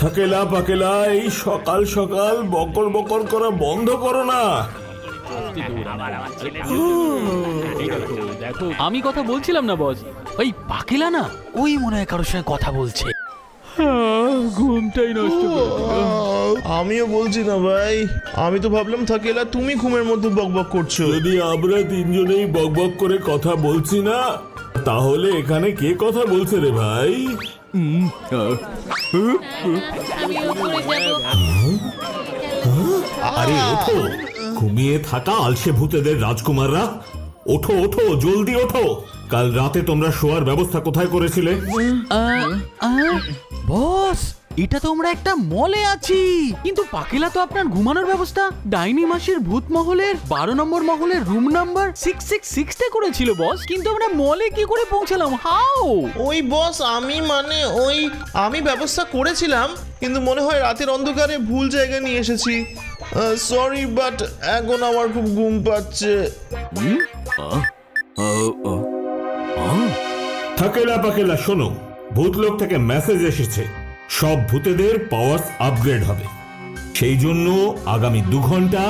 থাকেলা পাকেলা, এই সকাল সকাল বকর বকর করা বন্ধ করো না। আমি কথা বলছিলাম না বস, ওই পাকেলা না, ওই মনে হয় কারোর সঙ্গে কথা বলছে। ঘুমটাই নষ্ট করে দিল। আমিও বলছি না ভাই, আমি তো ভাবলাম থাকেলা তুমি ঘুমের মধ্যে বকবক করছো। যদি আমরা তিনজনেই বকবক করে কথা বলছি না, তাহলে এখানে কে কথা বলছে রে ভাই? আমি উপরে যাব। আরে ওঠো, ঘুমিয়ে থাকা আলসে ভূতেদের রাজকুমাররা, ওঠো ওঠো, জলদি ওঠো। কাল রাতে তোমরা শোয়ার ব্যবস্থা কোথায় করেছিলে? বস, এটা তো আমরা একটা মলে আছি, কিন্তু পাকেলা তো আপনার ঘুমানোর ব্যবস্থা ডাইনি মাসির ভূত মহলের 12 নম্বর মহলের রুম নাম্বার 666 করেছিল বস, কিন্তু আমরা মলে কি করে পৌঁছালাম? হাউ? ওই বস, আমি ব্যবস্থা করেছিলাম, কিন্তু মনে হয় রাতের অন্ধকারে ভুল জায়গায় নিয়ে এসেছি। সরি, বাট এখন আমার খুব ঘুম পাচ্ছে। থাকেলা পাকেলা শোনো, ভূতলোক থেকে মেসেজ এসেছে, সব ভূতেদের পাওয়ার্স আপগ্রেড হবে। সেই জন্য আগামী 2 ঘন্টা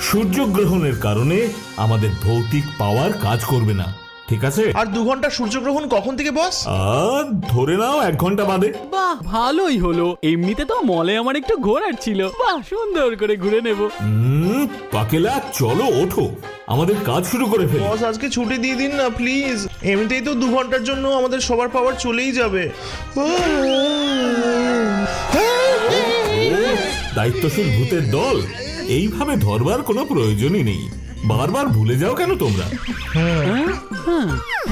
সূর্যগ্রহণের কারণে আমাদের ভৌতিক পাওয়ার কাজ করবে না, ঠিক আছে? আর 2 ঘন্টা সূর্যগ্রহণ কখন থেকে বস? ধরে নাও 1 ঘন্টা বাদে। বাহ, ভালোই হলো। এমনিতে তো মলে আমার একটু ঘোরার ছিল, বাহ, সুন্দর করে ঘুরে নেব। পাকেলা চলো ওঠো, আমাদের কাজ শুরু করে ফেলি। বস, আজকে ছুটি দিয়ে দিন না প্লিজ। এমনিতেই তো 2 ঘন্টার জন্য আমাদের সবার পাওয়ার চলেই যাবে। দায়িত্বশীল ভূতের দল, এইভাবে ধরবার কোনো প্রয়োজনই নেই। বারবার ভুলে যাও কেন তোমরা?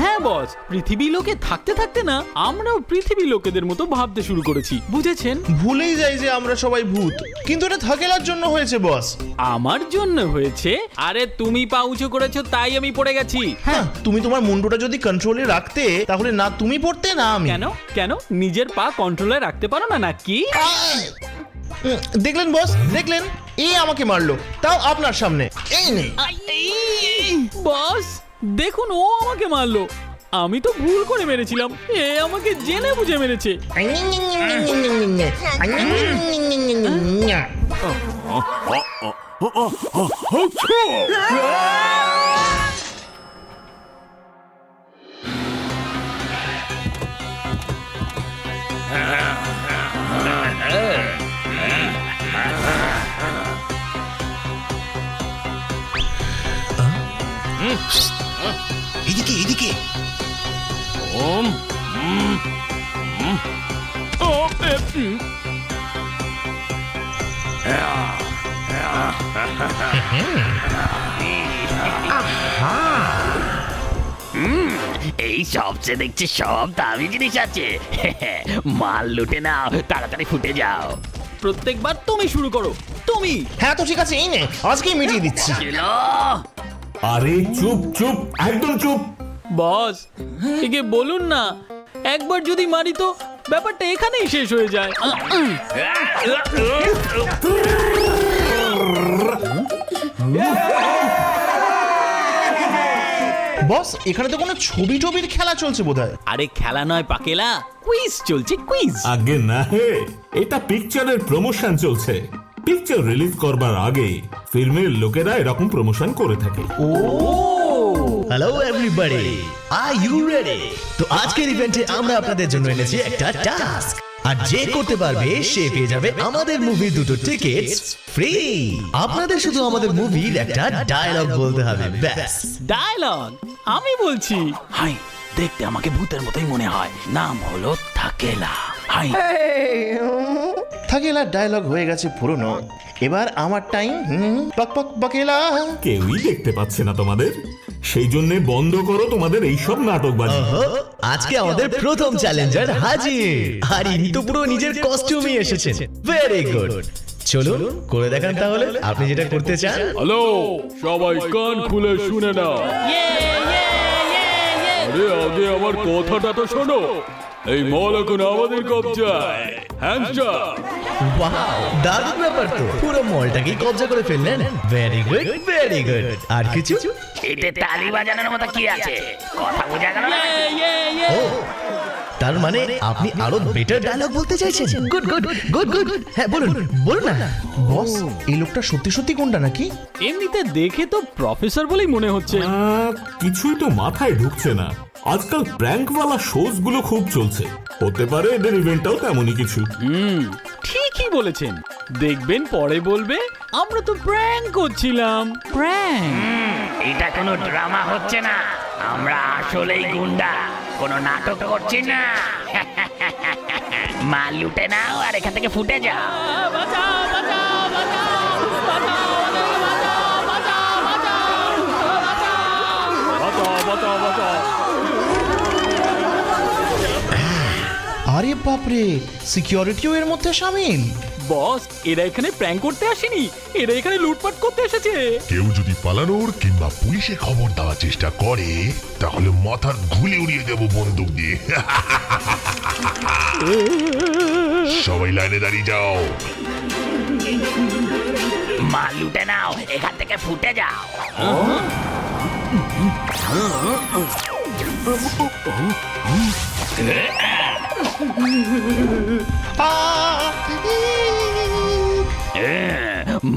হ্যাঁ বস, পৃথিবী লোকে থাকতে থাকতে না আমরাও পৃথিবী লোকেদের মতো ভাবতে শুরু করেছি, বুঝেছেন? ভুলেই যাই যে আমরা সবাই ভূত, কিন্তু এটা থাকেলার জন্য হয়েছে বস। আমার জন্য হয়েছে? আরে তুমি পা উঁচু করেছো তাই আমি পড়ে গেছি। হ্যাঁ, তুমি তোমার মুন্ডুটা যদি কন্ট্রোলে রাখতে, তাহলে না তুমি পড়তে না আমি। কেন কেন নিজের পা কন্ট্রোলে রাখতে পারো না নাকি? দেখলেন বস, দেখলেন, এই আমাকে মারলো, তাও আপনার সামনে। এই নেই। বস দেখুন, ও আমাকে মারলো, আমি তো ভুল করে মেরেছিলাম, এ আমাকে জেনে বুঝে মেরেছে। এদিকে এদিকে। এই সবচেয়ে দেখছি সব দামি জিনিস আছে। মাল লুটে নাও, তাড়াতাড়ি ফুটে যাও। প্রত্যেকবার তুমি শুরু করো, তুমি। হ্যাঁ তো ঠিক আছে, এই নে, আজকেই মিটিয়ে দিচ্ছি। চলো। আরে চুপ চুপ, একদম চুপ। বস, একে বলুন না, একবার যদি মারি তো ব্যাপারটা এখানেই শেষ হয়ে যায়। বস, এখানে তো কোনো ছবি টবির খেলা চলছে বোধহয়। আরে খেলা নয় পাকেলা, কুইজ চলছে, কুইজ। আগে না হে, এটা পিকচারের প্রমোশন চলছে। পিকচার রিলিজ করবার আগে ফিল্মের লোকেরা এরকম প্রমোশন করে থাকে। Hello everybody, are you ready? তো আজকের ইভেন্টে আমরা আপনাদের জন্য এনেছি একটা টাস্ক, আর যে করতে পারবে সে পেয়ে যাবে আমাদের মুভির 2টো টিকিটস ফ্রি। আপনাদের শুধু আমাদের মুভির একটা ডায়লগ বলতে হবে, ব্যাস। ডায়লগ আমি বলছি। হাই, দেখতে আমাকে ভূতের মতোই মনে হয়, নাম হলো থাকেলা। হাই। থাকেলা ডায়লগ হয়ে গেছে পুরনো, এবার আমার টাইম। পক পক বকেলা। কেউই দেখতে পাচ্ছে না তোমাদের, সেই জন্য বন্ধ করো তোমাদের এইসব নাটকবাজি। আজকে আমাদের প্রথম চ্যালেঞ্জার হাজির, আর ইনি তো পুরো নিজের কস্টিউমে এসেছেন। ভেরি গুড, চলুন করে দেখান তাহলে আপনি যেটা করতে চান। হ্যালো, সবাই কান খুলে শুনে নাও। আরে আগে আমার কথাটা তো শোনো। এই মল এখন আমাদের কবজায়। Hands up. ওয়াও, দারুণ ব্যাপার তো, পুরো মলটাকেই কবজা করে ফেললেন। Very good, very good. আর কিছু? এতে তালি বাজানোর মতো কি আছে? কথা বোঝা গেল না? ও তার মানে আপনি আরো বেটার ডায়লগ বলতে চাইছেন? Good good good good. হ্যাঁ বলুন বলুন না। বস এই লোকটা সত্যি সত্যি কোনটা নাকি? এমনিতে দেখে তো প্রফেসর বলেই মনে হচ্ছে। কিছুই তো মাথায় ঢুকছে না। আজকাল প্র্যাঙ্কওয়ালা শোজ গুলো খুব চলছে, হতে পারে এদের ইভেন্টটাও তেমনই কিছু। ঠিকই বলেছেন, দেখবেন পরে বলবে আমরা তো প্র্যাঙ্ক করছিলাম। প্র্যাঙ্ক? এটা কোনো ড্রামা হচ্ছে না, আমরা আসলেই গুন্ডা, কোনো নাটক করছি না। মাল লুটে নাও আর এখান থেকে ফুটে যাও। আরে বাপরে, সিকিউরিটিও এর মধ্যে শামিল। বস, এরা এখানে প্র্যাঙ্ক করতে আসেনি, এরা এখানে লুটপাট করতে এসেছে। কেউ যদি পালানোর কিংবা পুলিশে খবর দেওয়ার চেষ্টা করে তাহলে মাথার ঘুলি উড়িয়ে দেব বন্দুক দিয়ে। সবাই লাইনে দাঁড়িয়ে যাও। মাল লুটে নাও, এখান থেকে ফুটে যাও।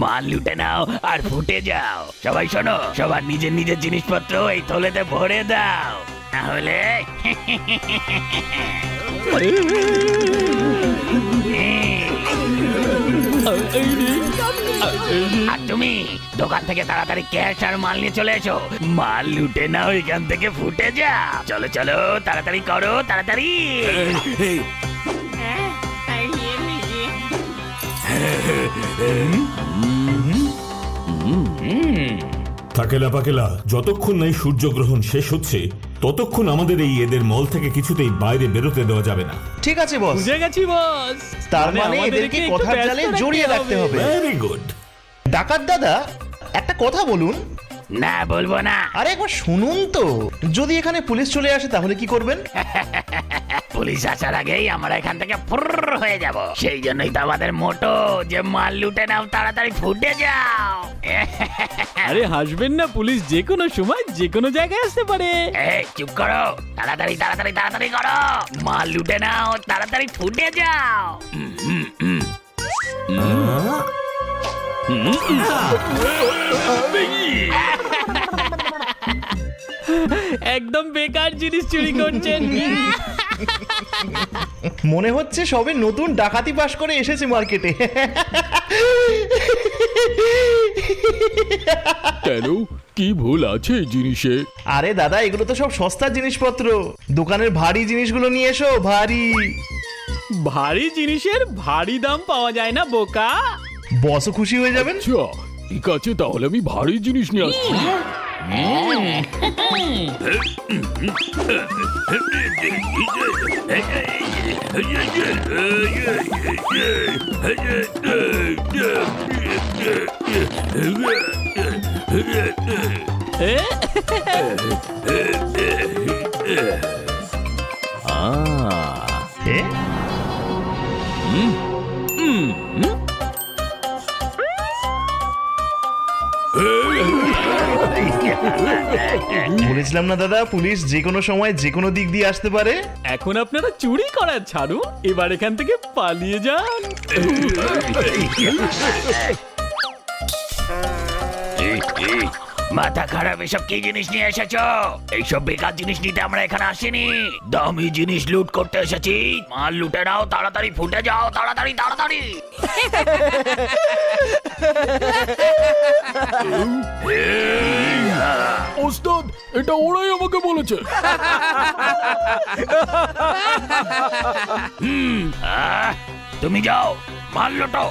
মাল লুটে নাও আর ফুটে যাও। সবাই শোনো, সবার নিজের নিজের জিনিসপত্র এই থলেতে ভরে দাও, তাহলে আর তুমি দোকান থেকে তাড়াতাড়ি ক্যাশ আর মাল নিয়ে চলে এসো। মাল লুটে নাও, এখান থেকে ফুটে যাও। চলো চলো, তাড়াতাড়ি করো, তাড়াতাড়ি। থাকেলা পাকেলা, যতক্ষণ না এই সূর্যগ্রহণ শেষ হচ্ছে ততক্ষণ আমাদের এই এদের মল থেকে কিছুতেই বাইরে বেরোতে দেওয়া যাবে না। ঠিক আছে বস, বুঝে গেছি বস। তার মানে আমাদেরকে এদেরকে একটু কথার ব্যস্ত জালে রাখতে জড়িয়ে রাখতে হবে। Very good. ডাকাত দাদা, একটা কথা বলুন। না, বলবো না। আরে একবার শুনুন তো, যদি এখানে পুলিশ চলে আসে তাহলে কি করবেন? পুলিশ আসার আগেই আমরা এখান থেকে ফুর হয়ে যাব। সেই জন্যই তো আমাদের মোটো যে মাল লুটে নাও, তাড়াতাড়ি ফুটে যাও। আরে হাসবেন না, পুলিশ যে কোনো সময় যে কোনো জায়গায় আসতে পারে। এই চুপ করো, তাড়াতাড়ি তাড়াতাড়ি তাড়াতাড়ি করো। মাল লুটে নাও, তাড়াতাড়ি ফুটে যাও। একদম বেকার জিনিস চুরি করছেন। মনে হচ্ছে সবে নতুন ডাকাতি পাশ করে এসেছে মার্কেটে। কেন, কি ভুল আছে এই জিনিসে? আরে দাদা, এগুলো তো সব সস্তা জিনিসপত্র। দোকানের ভারী জিনিসগুলো নিয়ে এসো, ভারী। ভারী জিনিসের ভারী দাম পাওয়া যায় না বোকা। বসও খুশি হয়ে যাবেন। আচ্ছা ঠিক আছে, তাহলে আমি ভারী জিনিস নিয়ে আসছি। এ? বলেছিলাম না দাদা, পুলিশ যে কোনো সময় যে কোনো দিক দিয়ে আসতে পারে। এখন আপনারা চুরি করার ছাড়ুন, এবার এখান থেকে পালিয়ে যান। মাথা খারাপ, এসব কি জিনিস নিয়ে এসেছো? এইসব বেকার জিনিস নিতে আমরা এখানে আসিনি, দামি জিনিস লুট করতে এসেছি। মাল লুটে নাও, তাড়াতাড়ি ফুটে যাও, তাড়াতাড়ি তাড়াতাড়ি। ওস্তাদ, এটা ওরাই আমাকে বলেছে। তুমি যাও, মাল লুটো।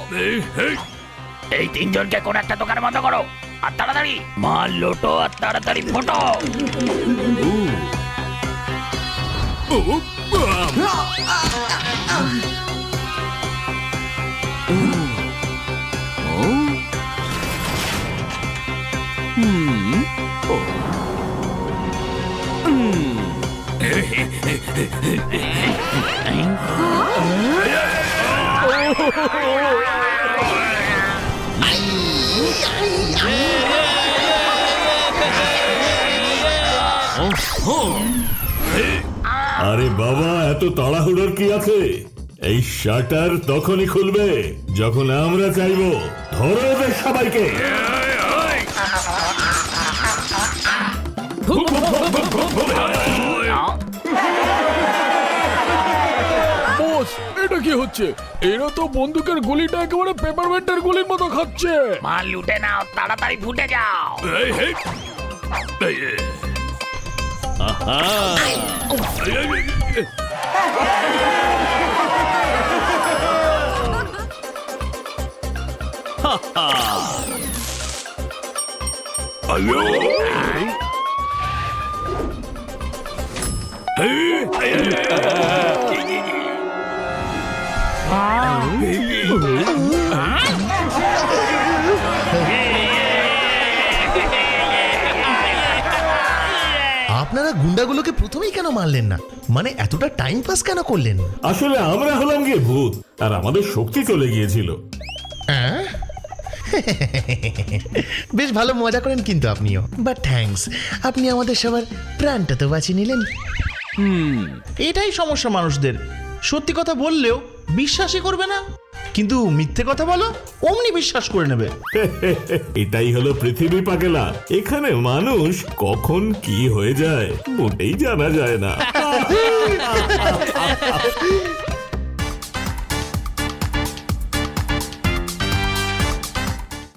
এই তিনজনকে কোন একটা দোকানে বন্ধ করো, আর তাড়াতাড়ি মাল লোটো আর তাড়াতাড়ি ফোটো। আরে বাবা, এত তাড়াহুড়োর কি আছে? এই শাটার তখনই খুলবে যখন আমরা চাইবো। ধরো ওদের সবাইকে। বস, এটা কি হচ্ছে? এরা তো বন্দুকের গুলিটা একেবারে পেপারমেন্টের গুলির মতো খাচ্ছে। মাল লুটে নাও, তাড়াতাড়ি ফুটে যাও। এই, এই, এই, এই। আহা। এই, এই, এই, এই। হা, হা। আয়ো। এই, এই, এই, আপনারা গুন্ডাগুলোকে প্রথমেই কেন মারলেন না? মানে এতটা টাইম পাস কেন করলেন? আসলে আমরা হলাম গিয়ে ভূত, আর আমাদের শক্তি চলে গিয়েছিল। বেশ ভালো মজা করেন কিন্তু আপনিও। বাট থ্যাঙ্কস, আপনি আমাদের সবার প্রাণটা তো বাঁচিয়ে নিলেন। এটাই সমস্যা মানুষদের, সত্যি কথা বললেও বিশ্বাসই করবে না, কিন্তু মিথ্যে কথা বলো অমনি বিশ্বাস করে নেবে। এটাই হলো পৃথিবী পাগলা। এখানে মানুষ কখন কি হয়ে যায় মোটেই জানা যায় না।